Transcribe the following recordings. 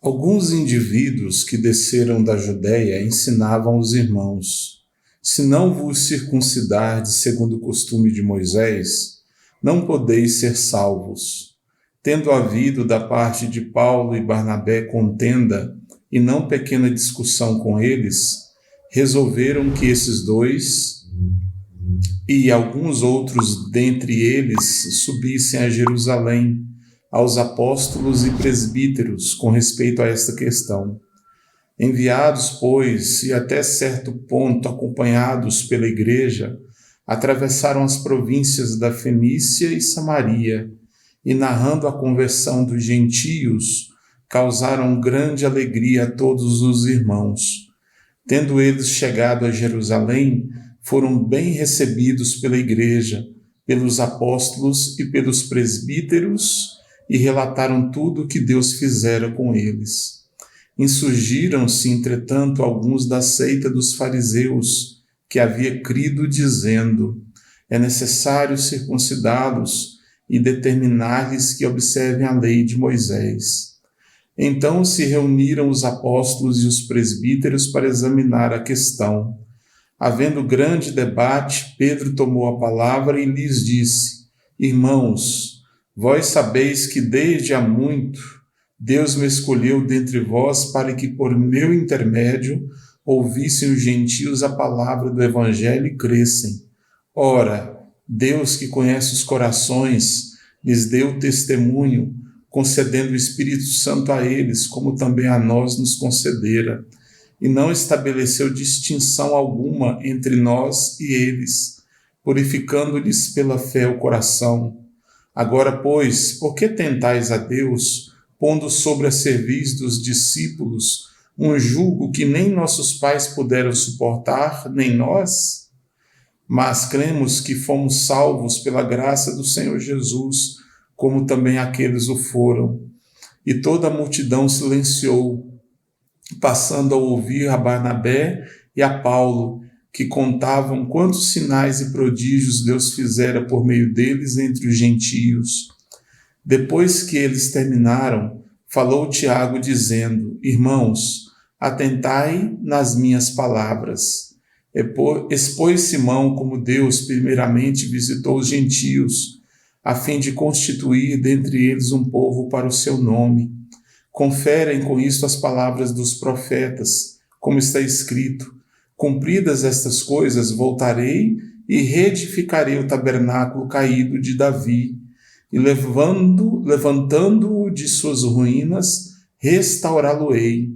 Alguns indivíduos que desceram da Judéia ensinavam os irmãos: se não vos circuncidardes segundo o costume de Moisés, não podeis ser salvos. Tendo havido da parte de Paulo e Barnabé contenda e não pequena discussão com eles, resolveram que esses dois e alguns outros dentre eles subissem a Jerusalém aos apóstolos e presbíteros com respeito a esta questão. Enviados, pois, e até certo ponto acompanhados pela igreja, atravessaram as províncias da Fenícia e Samaria, e narrando a conversão dos gentios, causaram grande alegria a todos os irmãos. Tendo eles chegado a Jerusalém, foram bem recebidos pela igreja, pelos apóstolos e pelos presbíteros, e relataram tudo o que Deus fizera com eles. Insurgiram-se, entretanto, alguns da seita dos fariseus, que havia crido, dizendo: é necessário circuncidá-los e determinar-lhes que observem a lei de Moisés. Então se reuniram os apóstolos e os presbíteros para examinar a questão. Havendo grande debate, Pedro tomou a palavra e lhes disse: irmãos, vós sabeis que desde há muito Deus me escolheu dentre vós para que por meu intermédio ouvissem os gentios a palavra do evangelho e crescem. Ora, Deus que conhece os corações lhes deu testemunho, concedendo o Espírito Santo a eles, como também a nós nos concedera, e não estabeleceu distinção alguma entre nós e eles, purificando-lhes pela fé o coração. Agora, pois, por que tentais a Deus, pondo sobre a cerviz dos discípulos um jugo que nem nossos pais puderam suportar, nem nós? Mas cremos que fomos salvos pela graça do Senhor Jesus, como também aqueles o foram. E toda a multidão silenciou, passando a ouvir a Barnabé e a Paulo, que contavam quantos sinais e prodígios Deus fizera por meio deles entre os gentios. Depois que eles terminaram, falou Tiago, dizendo: irmãos, atentai nas minhas palavras. Expôs Simão como Deus primeiramente visitou os gentios, a fim de constituir dentre eles um povo para o seu nome. Conferem com isto as palavras dos profetas, como está escrito: cumpridas estas coisas, voltarei e reedificarei o tabernáculo caído de Davi, e levantando-o de suas ruínas, restaurá-lo-ei,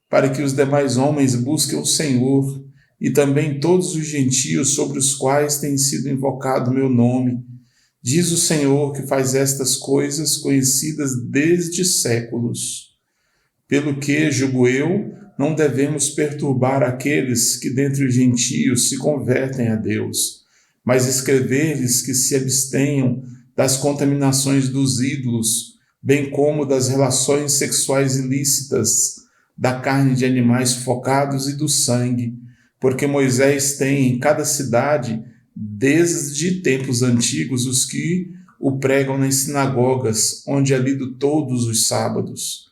para que os demais homens busquem o Senhor, e também todos os gentios sobre os quais tem sido invocado meu nome. Diz o Senhor, que faz estas coisas conhecidas desde séculos. Pelo que, julgo eu, não devemos perturbar aqueles que dentre os gentios se convertem a Deus, mas escrever-lhes que se abstenham das contaminações dos ídolos, bem como das relações sexuais ilícitas, da carne de animais sufocados e do sangue, porque Moisés tem em cada cidade, desde tempos antigos, os que o pregam nas sinagogas, onde é lido todos os sábados.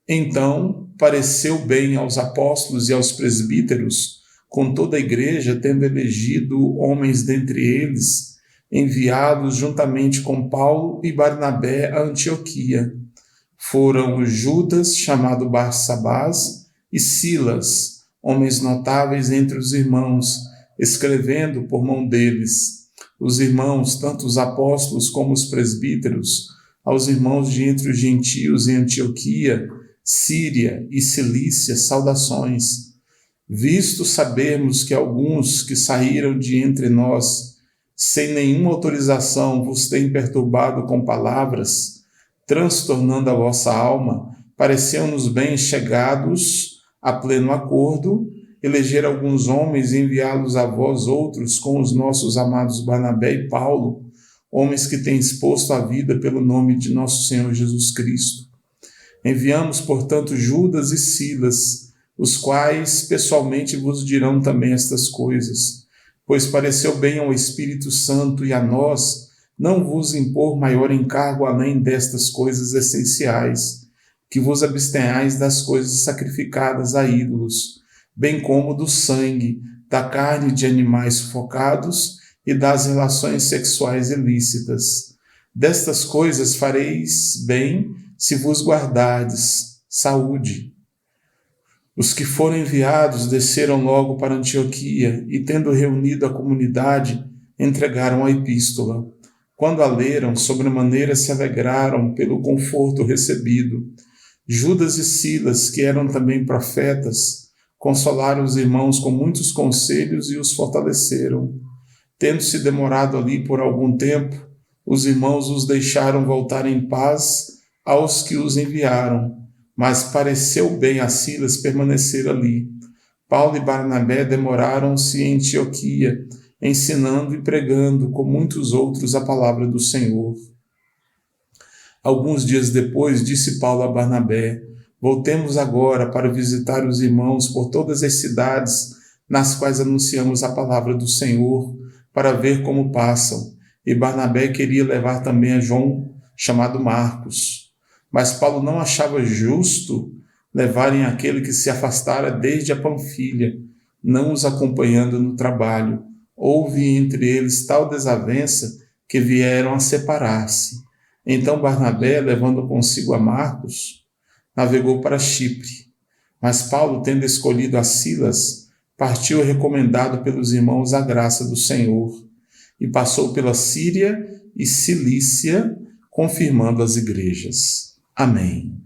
Então pareceu bem aos apóstolos e aos presbíteros, com toda a igreja, tendo elegido homens dentre eles, enviados juntamente com Paulo e Barnabé a Antioquia. Foram Judas, chamado Barsabás, e Silas, homens notáveis entre os irmãos, escrevendo por mão deles. Os irmãos, tanto os apóstolos como os presbíteros, aos irmãos de entre os gentios em Antioquia, Síria e Cilícia, saudações. Visto sabermos que alguns que saíram de entre nós, sem nenhuma autorização, vos têm perturbado com palavras, transtornando a vossa alma, pareceu-nos bem chegados a pleno acordo, eleger alguns homens e enviá-los a vós outros com os nossos amados Barnabé e Paulo, homens que têm exposto a vida pelo nome de nosso Senhor Jesus Cristo. Enviamos, portanto, Judas e Silas, os quais pessoalmente vos dirão também estas coisas, pois pareceu bem ao Espírito Santo e a nós não vos impor maior encargo além destas coisas essenciais, que vos abstenhais das coisas sacrificadas a ídolos, bem como do sangue, da carne de animais sufocados e das relações sexuais ilícitas. Destas coisas fareis bem se vos guardardes. Saúde. Os que foram enviados desceram logo para Antioquia e, tendo reunido a comunidade, entregaram a epístola. Quando a leram, sobremaneira se alegraram pelo conforto recebido. Judas e Silas, que eram também profetas, consolaram os irmãos com muitos conselhos e os fortaleceram. Tendo-se demorado ali por algum tempo, os irmãos os deixaram voltar em paz aos que os enviaram, mas pareceu bem a Silas permanecer ali. Paulo e Barnabé demoraram-se em Antioquia, ensinando e pregando com muitos outros a palavra do Senhor. Alguns dias depois, disse Paulo a Barnabé: voltemos agora para visitar os irmãos por todas as cidades nas quais anunciamos a palavra do Senhor, para ver como passam. E Barnabé queria levar também a João, chamado Marcos. Mas Paulo não achava justo levarem aquele que se afastara desde a Panfilha, não os acompanhando no trabalho. Houve entre eles tal desavença que vieram a separar-se. Então Barnabé, levando consigo a Marcos, navegou para Chipre. Mas Paulo, tendo escolhido a Silas, partiu recomendado pelos irmãos à graça do Senhor, e passou pela Síria e Cilícia, confirmando as igrejas. Amém.